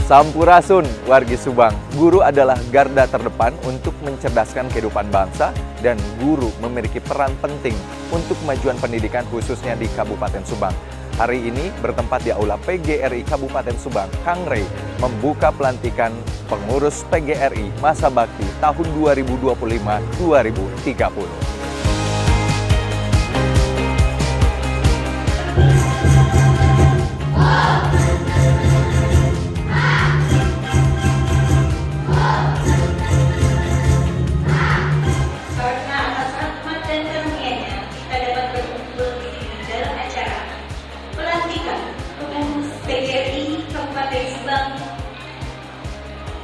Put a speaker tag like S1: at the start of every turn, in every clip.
S1: Sampurasun, wargi Subang. Guru adalah garda terdepan untuk mencerdaskan kehidupan bangsa dan guru memiliki peran penting untuk kemajuan pendidikan khususnya di Kabupaten Subang. Hari ini bertempat di Aula PGRI Kabupaten Subang, Kang Rey membuka pelantikan pengurus PGRI masa bakti tahun 2025-2030.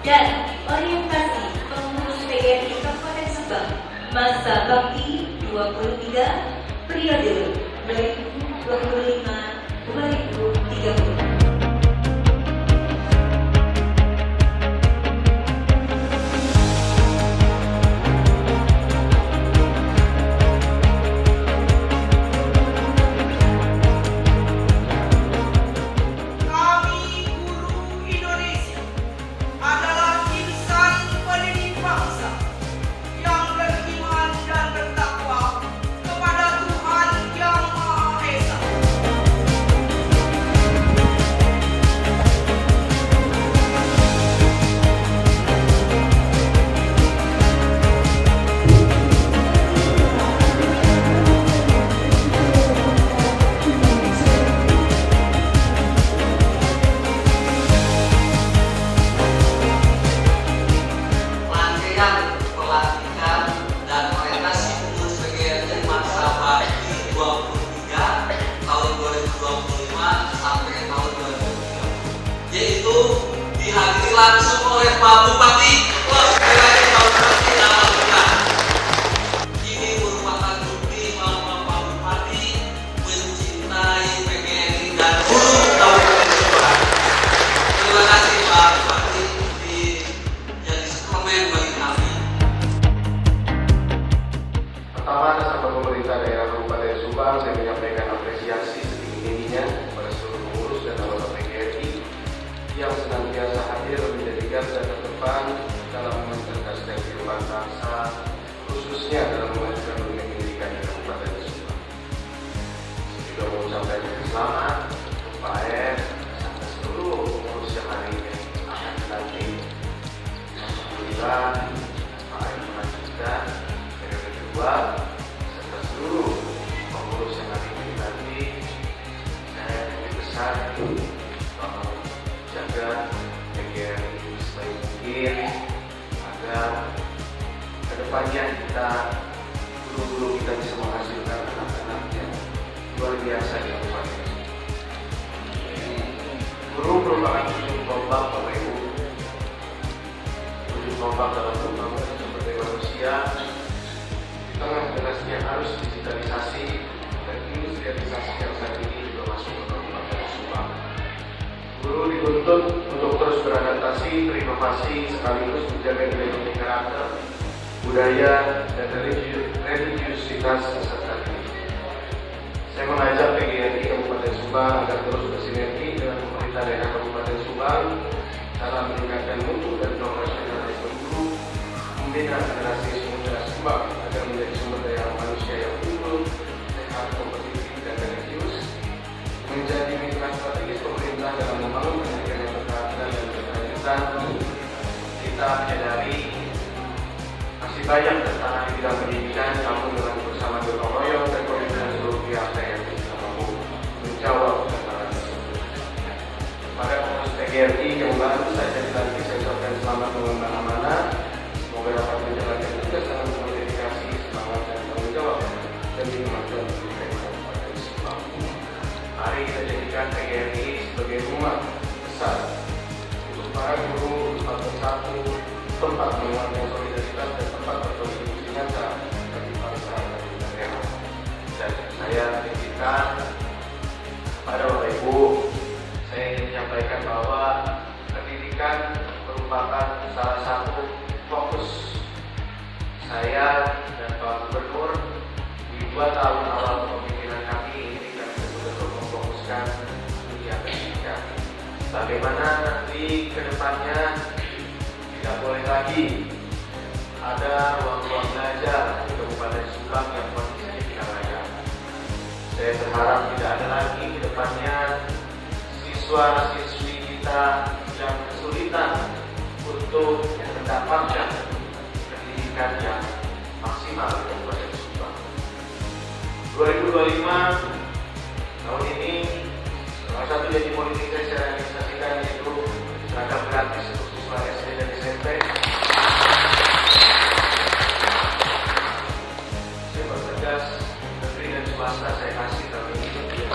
S2: Dan orientasi pengurus PGRI Kabupaten Subang masa bakti 23 periode 2025-2030.
S3: Yaitu dihadiri langsung oleh Pak Bupati. Ini merupakan bukti bahwa Pak Bupati mencintai PGRI dan guru Kabupaten Subang. Terima kasih Pak Bupati jadi suplemen bagi kami.
S4: Pertama, atas nama pemerintah daerah Kabupaten Subang, saya menyampaikan apresiasi setinggi-tingginya kepada seluruh pengurus dan anggota PGRI yang senantiasa hadir menjadi garda terdepan dalam mencerdaskan kehidupan bangsa, khususnya dalam memajukan dunia pendidikan di Kabupaten Subang. Saya juga mengucapkan selamat kepada seluruh pengurus yang hari ini akan dilantik. Alhamdulillah, Pak Ayu melanjutkan periode kedua serta seluruh pengurus yang hari ini dilantik. Saya lebih besar jaga PGRI sebaik mungkin agar kedepannya guru-guru kita bisa menghasilkan anak-anak yang luar biasa di Kabupaten ini. Guru merupakan ujung tombak Bapak Ibu, ujung tombak dalam pembangunan sumber daya manusia di tengah derasnya arus digitalisasi dan industrialisasi yang saat ini juga masuk ke Kabupaten Subang. Guru dituntut untuk terus beradaptasi, berinovasi, sekaligus menjaga nilai-nilai karakter, budaya, dan religiusitas peserta didik. Saya mengajak PGRI Kabupaten Subang agar terus bersinergi dengan pemerintah daerah Kabupaten Subang dalam meningkatkan mutu dan profesionalisme guru, membina generasi muda Subang agar menjadi sumber daya manusia yang unggul, sehat, kompetitif, dan religius, menjadi mitra strategis pemerintah dalam membangun pendidikan yang berkelanjutan dan berkelanjutan. Kita menyadari masih banyak tantangan di bidang pendidikan, namun dengan bersama gotong royong dan komitmen seluruh pihak yang bisa mampu menjawab tantangan tersebut. Pada pengurus PGRI yang baru saja dilantik, saya ucapkan selamat mengemban amanah. Semoga dapat menjalankan tugas dengan penuh dedikasi, semangat, dan tanggung jawab demi kemajuan pendidikan Kabupaten Subang. Mari kita jadikan PGRI sebagai rumah besar untuk para guru, tempat bersatu, tempat menguatkan solidaritas, dan tempat berkontribusi nyata bagi bangsa dan negara. Dan saya titipkan kepada Bapak Ibu, saya ingin menyampaikan bahwa pendidikan merupakan salah satu fokus saya dan Pak Gubernur di 2 tahun awal kepemimpinan kami ini. Bagaimana nanti Jadi kedepannya tidak boleh lagi ada ruang-ruang belajar di Kabupaten Subang yang kondisinya tidak layak. Saya berharap tidak ada lagi kedepannya siswa-siswi kita yang kesulitan untuk mendapatkan pendidikan yang maksimal di Kabupaten Subang. 2025 tahun ini salah satu janji politik saya realisasikan yaitu seragam gratis untuk siswa SD dan SMP. Saya bertegas negeri dan swasta saya kasih tahun ini.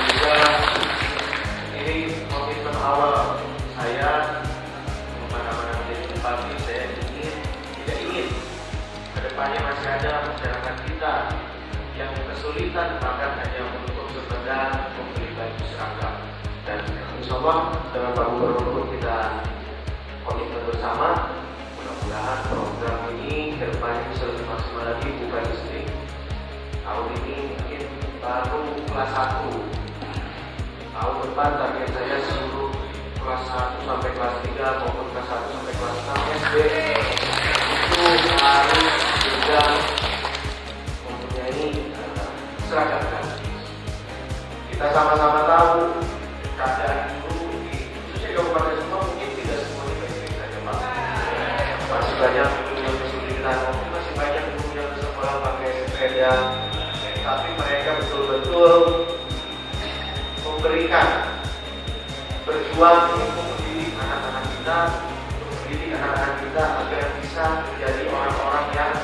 S4: Juga ini komitmen awal saya kemana-mana menjadi bupati. Saya tidak ingin kedepannya masih ada masyarakat kita yang kesulitan bahkan hanya untuk sepeda membeli baju seragam. Dan insya Allah dengan Pak Gubernur kita komitmen bersama, mudah-mudahan program ini kedepannya bisa lebih maksimal lagi. Bukan distrik tahun ini mungkin baru kelas 1, tahun depan target saya seluruh kelas 1 sampai kelas 3 maupun kelas 1 sampai kelas 6 SD itu harus juga mempunyai seragam gratis. Kita sama-sama tahu keadaan guru di khususnya Kabupaten Subang mungkin tidak semuanya baik-baik saja, Pak. Masih banyak guru yang kesulitan, masih banyak guru yang sekolah pakai sepeda, tapi mereka betul-betul memberikan, berjuang untuk mendidik anak-anak kita, agar bisa menjadi orang-orang yang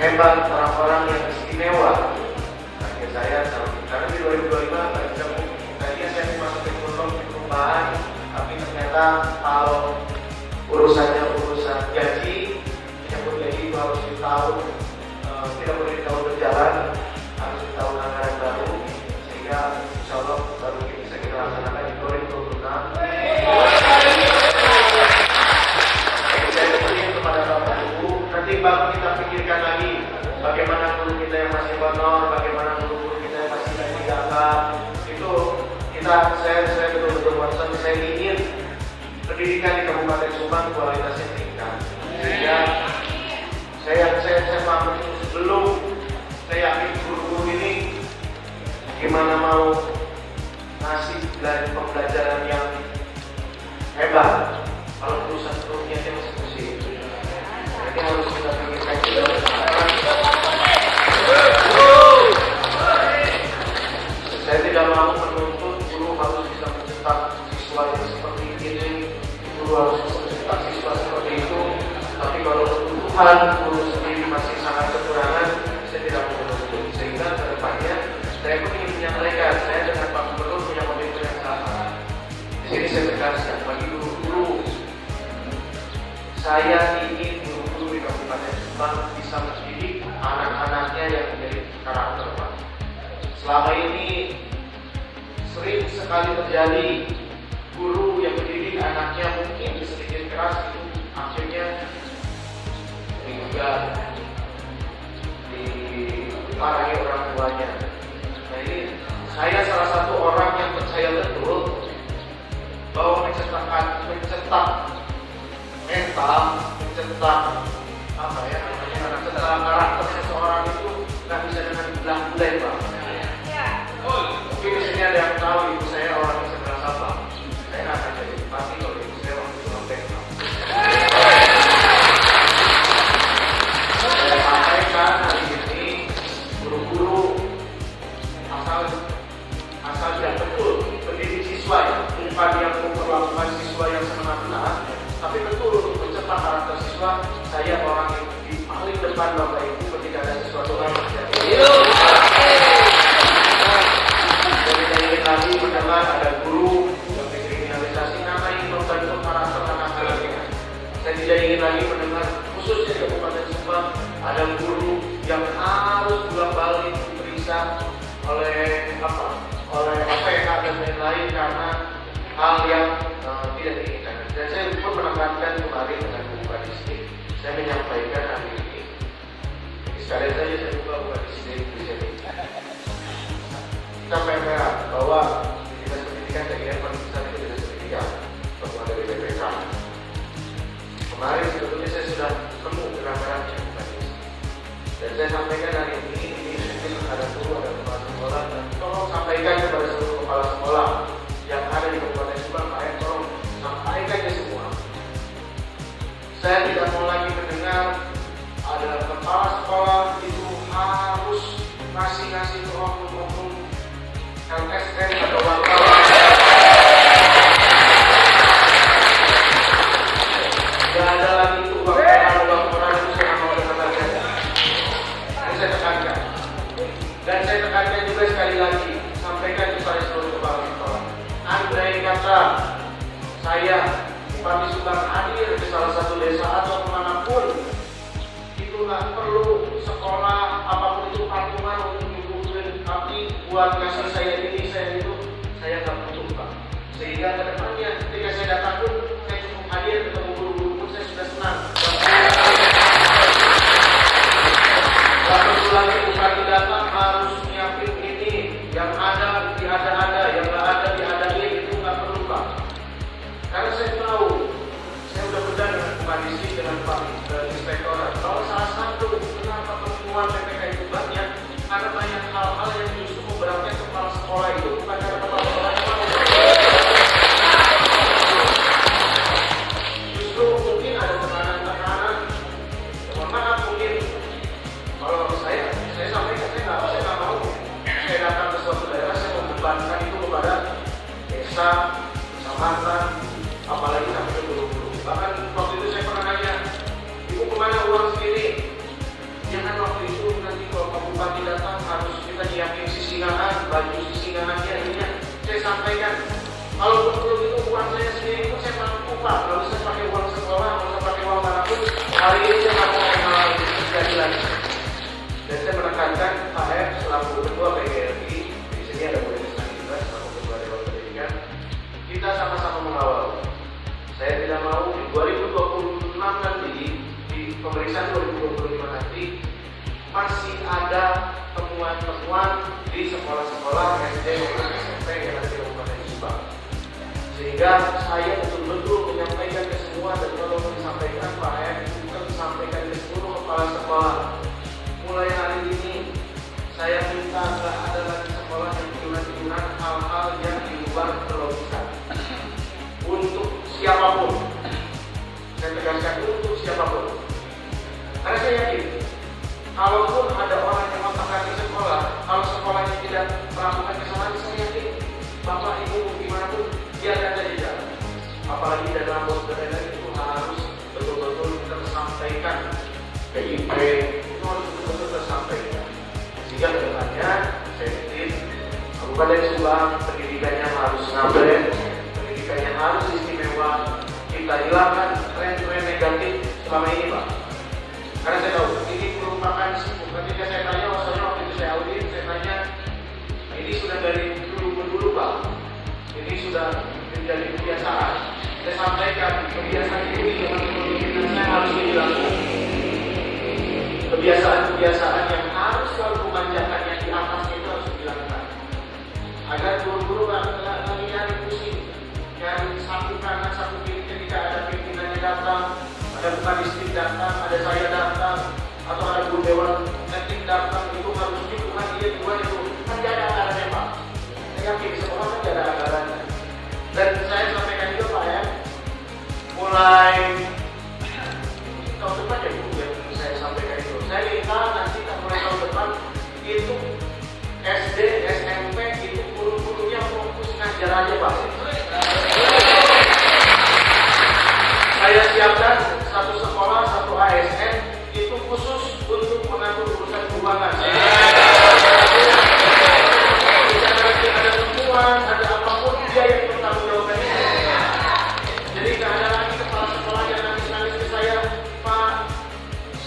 S4: hebat, orang-orang yang istimewa. Target saya karena di 2025 tadinya saya mau masuk ekonomi perubahan, tapi ternyata kalau urusan gaji, menyambut gaji itu harus di tahun, tidak boleh di tahun berjalan, harus di tahun anggaran baru, sehingga insya Allah baru bisa kita laksanakan di 2026. Saya ingin kepada Bapak Ibu, nanti baru kita pikirkan lagi bagaimana guru kita yang masih honor, bagaimana guru kita yang masih tidak. Itu saya betul-betul concern. Saya ingin pendidikan di Kabupaten Subang kualitasnya meningkat. Sehingga saya paham itu sebelum saya yakin guru-guru ini gimana mau ngasih pembelajaran yang hebat kalau urusan rupiahnya masih pusing. Jadi harus kita pikirkan juga. Saya tidak mau menuntut guru harus bisa mencetak siswa yang seperti ini, guru harus bisa mencetak siswa seperti itu. Tapi kalau kebutuhan guru sendiri masih sangat kekurangan, saya tidak mau menuntut. Sehingga kedepannya saya pun ingin menyampaikan, saya dengan Pak Gubernur punya komitmen yang sama. Di sini saya tegaskan bagi guru-guru, saya ingin guru-guru di Kabupaten Subang bisa mendidik anak-anaknya yang menjadi karakter Pak. Selama ini sering sekali terjadi guru yang mendidik anaknya mungkin sedikit keras itu akhirnya digugat, dimarahi orang tuanya. Nah ini saya salah satu orang yang percaya betul bahwa mencetak mental, mencetak karakter seseorang itu nggak bisa dengan belah-belah Pak. Mungkin di sini ada yang tahu ibu saya orang yang sebelah Sabang. Saya nggak akan jadi bupati kalau ibu saya orang itu orang Tekno. Saya sampaikan hari ini guru-guru asal yang betul pendidik siswa ya, bukan yang memperlakukan siswa yang semena-mena, tapi betul untuk mencetak karakter siswa. Saya orang yang di paling depan Bapak Ibu ketika ada sesuatu hal terjadi. Lagi mendengar ada guru yang dikriminalisasi karena ingin membantu karakter anak-anaknya. Saya tidak ingin lagi mendengar khususnya di Kabupaten Subang ada guru yang harus bolak-balik diperiksa oleh APK dan lain-lain karena hal yang tidak diinginkan. Dan saya pun menekankan kemarin dengan Bupa Distrik. Saya menyampaikan hari ini. Sekalian saja saya buka Distrik di sini. Kita merah bahwa dinas pendidikan saya kira paling besar itu oknum-oknum LSM atau wartawan. Gak ada lagi itu uang orang itu saya mau dengan kalian. Ini saya tekankan. Dan saya tekankan juga sekali lagi, sampaikan kepada seluruh kepala sekolah. Andai kata saya Bupati Subang hadir ke salah satu desa atau kemanapun, itu nggak perlu sekolah apapun itu patungan untuk dibutuhin, tapi buat ngasih saya ini saya itu saya nggak butuh Pak. Sehingga kedepannya ketika saya datang pun saya cukup hadir ketemu guru-guru pun saya sudah senang. Gak perlu lagi Bupati datang harus nyiapin ini yang ada diada-ada, yang nggak ada diadain, itu nggak perlu Pak. Karena saya tahu, saya udah bedah dengan Pak Disi, dengan Pak Inspektorat. Kalau salah satu kenapa temuan PPK itu banyak, karena banyak hal-hal yang justru memberatkan kepala sekolah itu bukan karena kepala sekolah yang mau. Justru mungkin ada tekanan-tekanan. Mohon maaf mungkin kalau saya sampaikan saya nggak mau. Saya datang ke suatu daerah, saya membebankan itu kepada desa, kecamatan, apalagi sampai ke guru-guru. Bahkan waktu itu saya pernah nanya, Ibu kemana uang segini? Jangan waktu itu nanti kalau Pak Bupati datang harus kita nyiapin sisingahan, baju sisingahannya ininya. Saya sampaikan, kalau perlu itu uang saya segini pun saya mampu Pak. Kalau saya pakai uang sekolah, kalau saya pakai uang manapun, hari ini saya mampu hal itu terjadi lagi. Dan saya menekankan Pak F selaku Ketua PGRI, di sini ada Bu Desna juga selaku Ketua Dewan Pendidikan, kita sama-sama mengawal. Saya tidak mau di 2026 nanti, di pemeriksaan 2025 nanti, masih ada temuan-temuan di sekolah-sekolah SD maupun SMP yang ada di Kabupaten Subang. Sehingga saya betul-betul menyampaikan ke semua, dan kalau disampaikan Pak M, kita disampaikan ke seluruh kepala sekolah. Mulai hari ini, saya minta nggak ada lagi sekolah yang iuran-iuran hal-hal yang di luar kelogisan. Untuk siapapun, saya tegaskan untuk siapapun. Karena saya yakin, kalaupun ada orang yang otak-atik sekolah, kalau sekolahnya tidak melakukan kesalahan, saya yakin Bapak Ibu dimanapun dia akan jadi jalan. Apalagi dalam bos beredar itu harus betul-betul tersampaikan. PIP itu harus betul-betul tersampaikan. Sehingga kedepannya saya yakin Kabupaten Subang pendidikannya harus ngabrek, pendidikannya harus istimewa. Kita hilangkan tren-tren negatif selama ini Pak. Karena saya tahu ini merupakan ketika saya tanya, maksudnya waktu itu saya audit, saya tanya, ini sudah dari dulu Pak. Ini sudah menjadi kebiasaan. Saya sampaikan kebiasaan ini dengan kepemimpinan saya harus dihilangkan. Kebiasaan-kebiasaan yang harus selalu memanjakannya di atas itu harus dihilangkan. Agar guru-guru nggak nyari pusing, nyari satu kanan satu kiri ketika ada pimpinannya datang, ada bukan distrik datang, ada saya datang, atau ada guru dewan etik datang, itu harus Tuhan dia dua itu kan tidak ada anggarannya Pak. Saya yakin di sekolah kan tidak ada anggarannya. Dan saya sampaikan juga Pak ya, mulai tahun depan ya Bu, yang saya sampaikan itu. Saya minta nanti mulai tahun depan itu SD, SMP itu guru-gurunya fokus ngajar aja Pak. Saya siapkan satu sekolah, satu ASN itu khusus untuk mengatur urusan keuangan. Jika ada temuan, ada apapun dia yang bertanggung jawabnya. Jadi nggak ada lagi kepala sekolah yang nangis-nangis ke saya, Pak,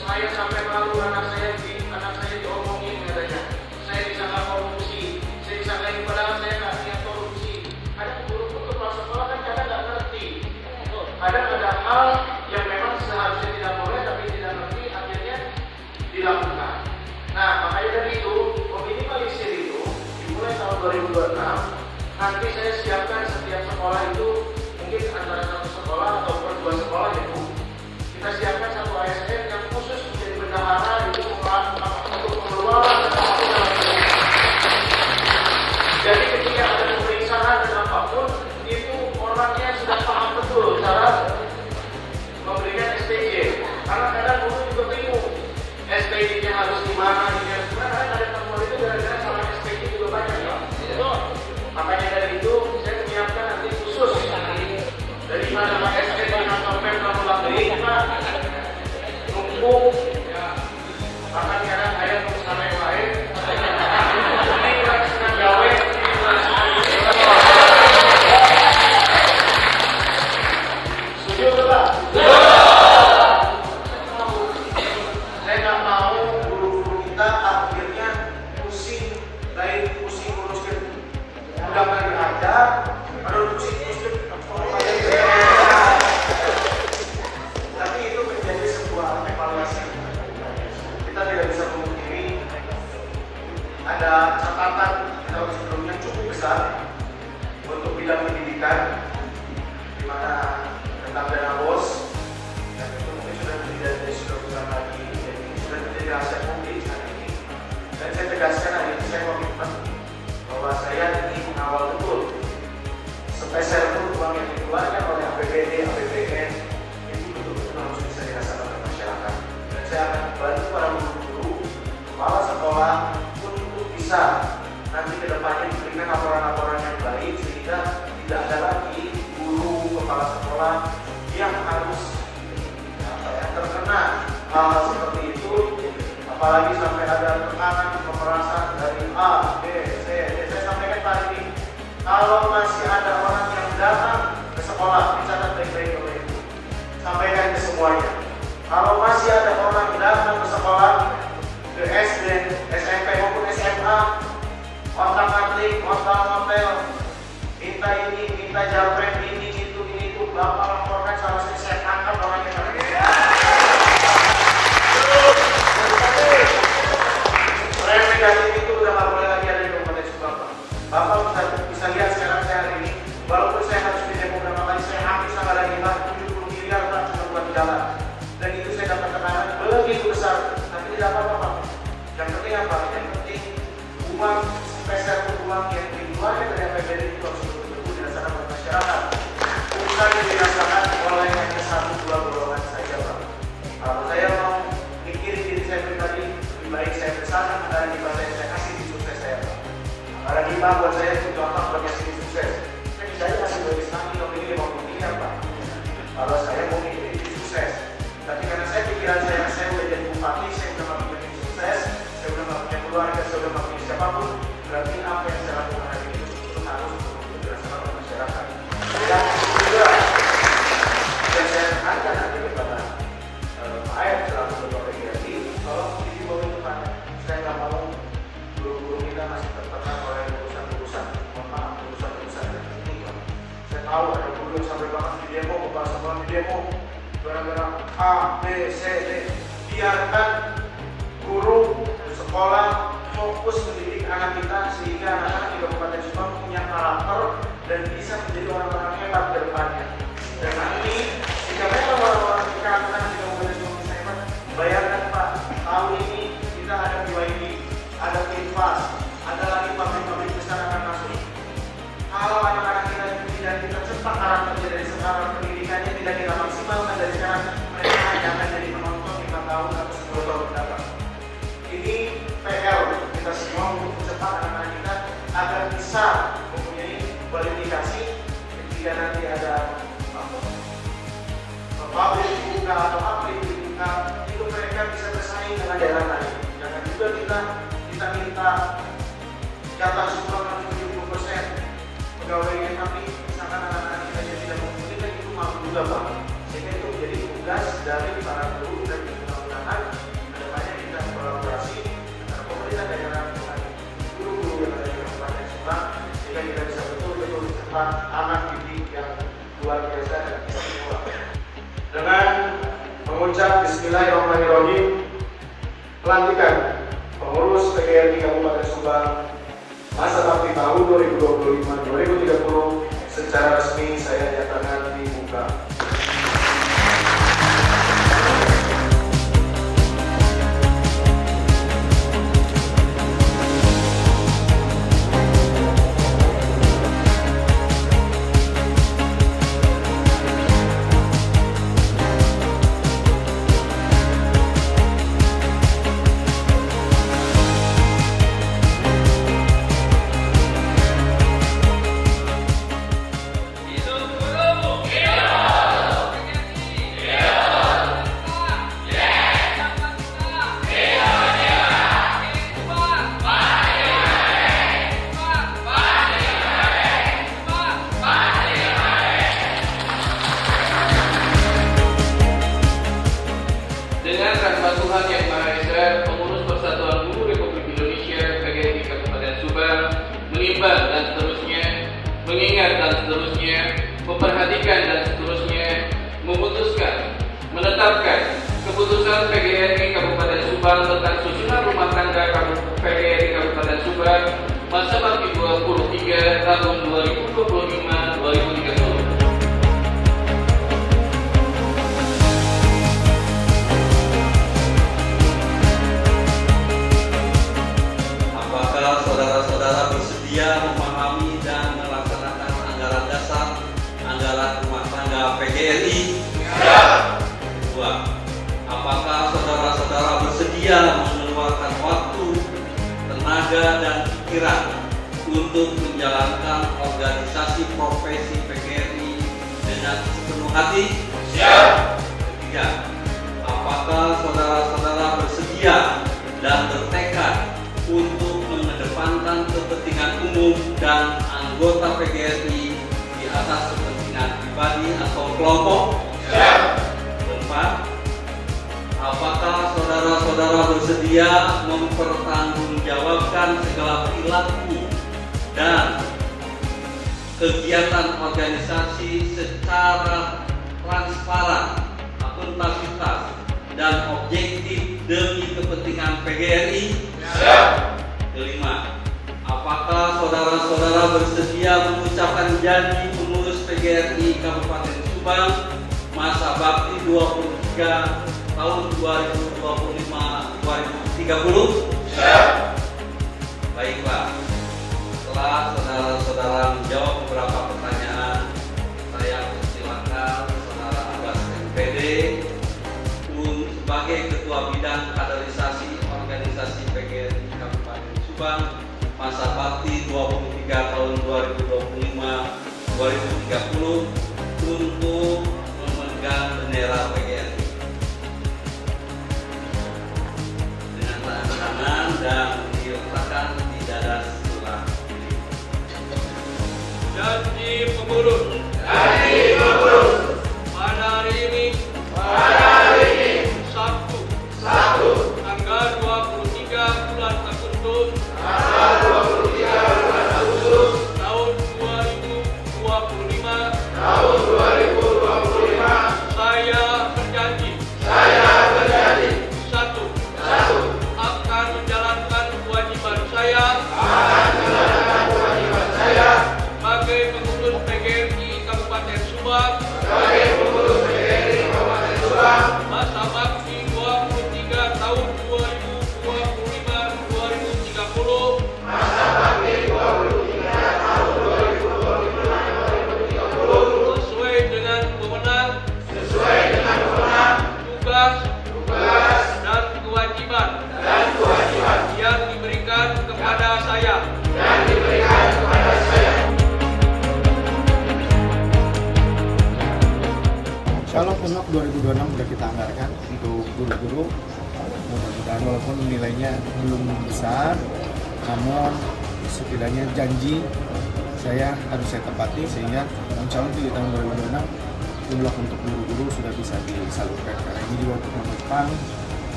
S4: saya sampai malu anak saya diomongin katanya. Saya disangka korupsi, saya disangka padahal saya nggak niat korupsi. Ada guru-guru kepala sekolah kan kadang nggak ngerti. Ada hal yang memang seharusnya tidak boleh tapi tidak ngerti, akhirnya dilakukan. Nah, makanya dari itu, meminimalisir itu dimulai tahun 2026. Nanti saya siapkan setiap sekolah itu mungkin antara satu sekolah atau dua sekolah ya Bu. Kita siapkan satu ASN yang khusus menjadi bendahara itu untuk pengeluaran dan apapun. Jadi ketika ada pemeriksaan dan apapun, itu orangnya sudah paham betul cara memberikan SPJ. Karena kadang guru juga bingung SPJ-nya harus di mana, ini harus di mana. Karena ada temuan itu gara-gara salah SPJ. lain pusing nguruskan undangan diajar, ada pusing nguruskan tapi itu menjadi sebuah evaluasi. Kita tidak bisa memungkiri ada catatan di tahun sebelumnya cukup besar untuk bidang pendidikan, di mana tentang dana BOS, dan itu mungkin sudah bukan lagi, jadi sudah menjadi rahasia publik saat ini. Dan saya tegaskan hari ini saya komitmen bahwa saya ingin mengawal betul sepeser pun uang yang dikeluarkan oleh APBD, APBN itu betul-betul harus bisa dirasakan oleh masyarakat. Dan saya akan bantu para guru, kepala sekolah untuk bisa nanti ke depannya diberikan laporan-laporan yang baik sehingga tidak ada lagi guru, kepala sekolah yang harus terkena hal seperti itu, apalagi sampai ada tekanan pemerasan dari A, B, C, D. Saya sampaikan hari ini, kalau masih ada orang yang datang ke sekolah, dicatat baik-baik oleh itu. Sampaikan ke semuanya. Kalau masih ada orang datang ke sekolah, ke SD, SMP maupun SMA, otak-atik, hotel, minta ini, minta japret, ini, itu, Bapak laporkan sama saya tangkap orangnya. Rem negatif itu udah nggak boleh lagi ada di Kabupaten Subang. Bapak bisa lihat sekarang saya hari ini, walaupun saya harus didemo berapa kali, saya hampir sama lagi Pak, 70 miliar Pak cuma buat jalan. Dan itu saya dapat tekanan begitu besar, tapi tidak apa-apa Pak. Yang penting apa? Yang penting uang sepeser pun uang yang dikeluarkan dari APBD itu harus betul-betul dirasakan oleh masyarakat. Bukan dirasakan oleh hanya 1-2 golongan saja Pak. Kalau saya mau mikirin diri saya pribadi, lebih baik saya bersama antara hibah saya kasih di sukses saya Pak. Karena hibah buat saya itu gampang buat kasih di sukses. Saya bisa kasih bagi sekali kalau ini 50 miliar Pak. Kalau saya mau mikirin di sukses, tapi karena saya pikiran saya udah jadi bupati, saya udah nggak punya sukses, saya udah nggak punya keluarga, saya udah nggak punya siapapun, berarti apa yang saya lakukan hari ini itu harus betul-betul dirasakan oleh masyarakat. Dan juga yang saya tekankan nanti kepada Pak Ayat selaku Ketua PGRI, kalau di bawah itu Pak, saya nggak mau guru-guru kita masih tertekan oleh urusan-urusan, urusan-urusan ini Pak. Saya tahu ada guru yang sampai bahkan di demo, kepala sekolah di demo, gara-gara A, B, C, D. Biarkan guru sekolah fokus mendidik anak kita sehingga anak-anak di Kabupaten Subang punya karakter dan bisa menjadi orang-orang hebat ke depannya. Dan nanti jika memang orang-orang anak-anak di Kabupaten Subang bisa hebat, bayangkan Pak, tahun ini kita ada BYD, ada Kinfas, ada lagi pabrik-pabrik besar akan masuk. Kalau anak-anak kita tidak kita cepat karakternya dari sekarang, pendidikannya tidak kita maksimalkan dari sekarang, mereka hanya akan jadi penonton 5 tahun atau 10 tahun mendatang. Ini PR kita semua untuk cepat anak-anak kita agar bisa mempunyai kualifikasi ketika nanti ada pabrik dibuka atau apa itu dibuka, itu mereka bisa bersaing dengan daerah lain. Jangan juga kita minta jatah sumbang 70% pegawainya, tapi misalkan anak-anak kita yang tidak mempunyai kan itu mampu juga Pak. Sehingga itu menjadi tugas dari para guru dan mudah-mudahan kedepannya kita kolaborasi antara pemerintah daerah dengan guru-guru yang ada di Kabupaten Subang sehingga kita bisa betul-betul cepat anak didik yang luar biasa dan istimewa. Dengan mengucap Bismillahirrahmanirrahim, pelantikan pengurus PGRI Kabupaten Subang masa bakti tahun 2025-2030 secara resmi saya nyatakan dibuka.
S3: Hidup guru! Hidup!
S5: dan seterusnya, memperhatikan dan seterusnya, memutuskan, menetapkan keputusan PGRI Kabupaten Subang tentang susunan rumah tangga PGRI Kabupaten Subang masa bakti 23 tahun 2025-2030.
S3: Apakah saudara-saudara bersedia memahami dan melaksanakan anggaran dasar anggaran rumah tangga PGRI? Siap. Kedua, apakah saudara-saudara bersedia mengeluarkan waktu, tenaga, dan pikiran untuk menjalankan organisasi profesi PGRI dengan sepenuh hati? Siap. Ketiga, apakah saudara-saudara bersedia dan bertekad untuk mengedepankan kepentingan umum dan anggota PGRI di atas kepentingan pribadi atau kelompok? Siap. Keempat, apakah saudara-saudara bersedia mempertanggungjawabkan segala perilaku dan kegiatan organisasi secara transparan, akuntabilitas, dan objektif demi kepentingan PGRI? Siap. Kelima, apakah saudara-saudara bersedia mengucapkan janji pengurus PGRI Kabupaten Subang masa bakti 23 tahun 2025-2030? Siap. Baiklah, setelah saudara-saudara menjawab beberapa pertanyaan, saya persilakan saudara Abbas MPD sebagai Ketua Bidang Kaderisasi Organisasi PGRI Kabupaten Subang masa bakti 23 tahun 2025-2030 untuk memegang bendera PGRI dengan tangan kanan dan diletakkan di dada sebelah kiri.
S5: Janji pengurus. Pada hari ini. Sabtu. Tanggal 23 bulan Agustus. Tahun 2025. Saya berjanji. Satu. Akan menjalankan kewajiban saya. Sebagai pengurus PGRI Kabupaten Subang. Masa bakti 23 tahun 2025-2030. Sesuai dengan wewenang. Tugas dan kewajiban yang diberikan kepada saya.
S6: Kalau untuk 2026 sudah kita anggarkan untuk guru-guru, mudah-mudahan walaupun nilainya belum besar, namun setidaknya janji saya harus saya tepati sehingga insya Allah di tahun 2026 jumlah untuk guru-guru sudah bisa disalurkan. Karena ini juga untuk menopang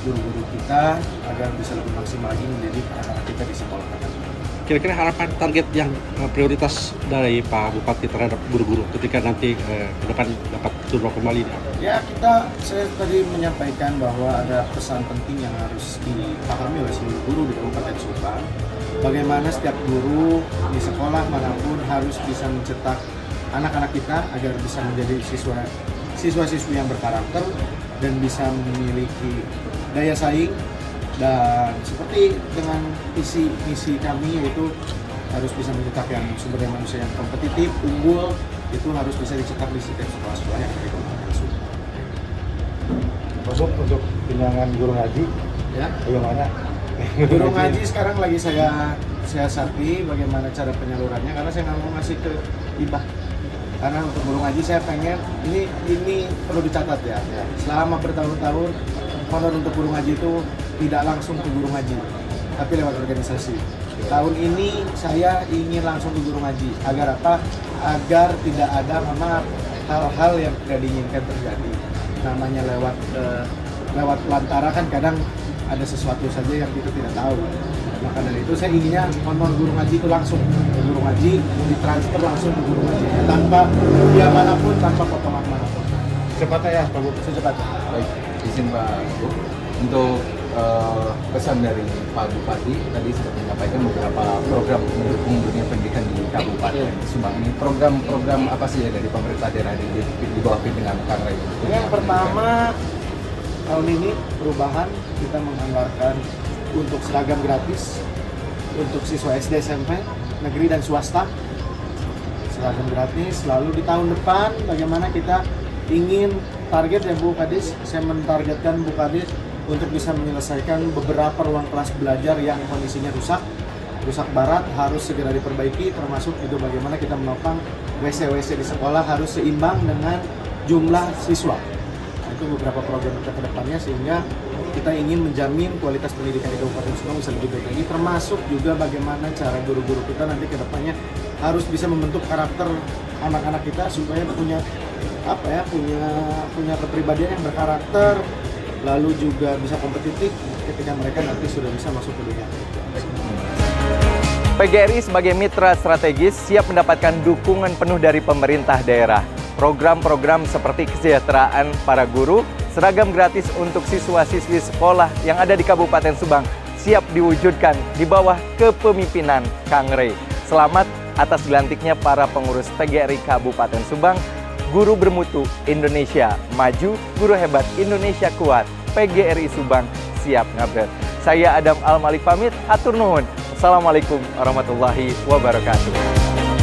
S6: guru-guru kita agar bisa lebih maksimal lagi mendidik anak-anak kita di sekolah.
S7: Kira-kira harapan target yang prioritas dari Pak Bupati terhadap guru-guru ketika nanti ke depan dapat turun kembali?
S6: Saya tadi menyampaikan bahwa ada pesan penting yang harus dipahami oleh seluruh guru di Kabupaten Subang. Bagaimana setiap guru di sekolah manapun harus bisa mencetak anak-anak kita agar bisa menjadi siswa-siswi yang berkarakter dan bisa memiliki daya saing. Dan seperti dengan visi misi kami yaitu harus bisa mencetak yang sumber daya manusia yang kompetitif, unggul, itu harus bisa dicetak di setiap sekolah-sekolah yang ada di Kabupaten Subang.
S8: Untuk pinjangan guru ngaji,
S6: Ya,
S8: bagaimana?
S6: guru ngaji sekarang lagi saya siasati bagaimana cara penyalurannya karena saya nggak mau ngasih ke hibah. Karena untuk guru ngaji saya pengen ini perlu dicatat ya. Selama bertahun-tahun honor untuk guru ngaji itu tidak langsung ke guru ngaji, tapi lewat organisasi. Tahun ini saya ingin langsung ke guru ngaji. Agar apa? Agar tidak ada hal-hal yang tidak diinginkan terjadi. Namanya lewat pelantara kan kadang ada sesuatu saja yang kita tidak tahu. Maka dari itu saya inginnya non guru ngaji itu langsung ke guru ngaji, ditransfer langsung ke guru ngaji tanpa biaya manapun, tanpa potongan manapun.
S8: Cepatnya ya Pak Bu.
S6: Secepatnya.
S1: Baik, izin Pak Bu. Untuk pesan dari Pak Bupati tadi sudah menyampaikan beberapa program mendukung dunia pendidikan di Kabupaten Subang. Ini program-program apa sih ya dari pemerintah daerah di bawah pimpinan Kang Ray?
S6: Yang pertama, tahun ini perubahan kita menganggarkan untuk seragam gratis untuk siswa SD, SMP, negeri dan swasta. Seragam gratis. Lalu di tahun depan bagaimana kita ingin target ya Bu Kadis, saya mentargetkan Bu Kadis untuk bisa menyelesaikan beberapa ruang kelas belajar yang kondisinya rusak barat harus segera diperbaiki, termasuk juga bagaimana kita menopang WC-WC di sekolah harus seimbang dengan jumlah siswa. Nah, itu beberapa program kita ke depannya sehingga kita ingin menjamin kualitas pendidikan di Kabupaten Subang bisa lebih baik lagi, termasuk juga bagaimana cara guru-guru kita nanti ke depannya harus bisa membentuk karakter anak-anak kita supaya punya punya kepribadian yang berkarakter, lalu juga bisa kompetitif ketika mereka nanti sudah bisa masuk ke dunia.
S1: PGRI sebagai mitra strategis siap mendapatkan dukungan penuh dari pemerintah daerah. Program-program seperti kesejahteraan para guru, seragam gratis untuk siswa-siswi sekolah yang ada di Kabupaten Subang siap diwujudkan di bawah kepemimpinan Kang Ray. Selamat atas dilantiknya para pengurus PGRI Kabupaten Subang. Guru bermutu Indonesia maju, guru hebat Indonesia kuat, PGRI Subang siap ngabret. Saya Adam Al Malik pamit, hatur nuhun. Assalamualaikum warahmatullahi wabarakatuh.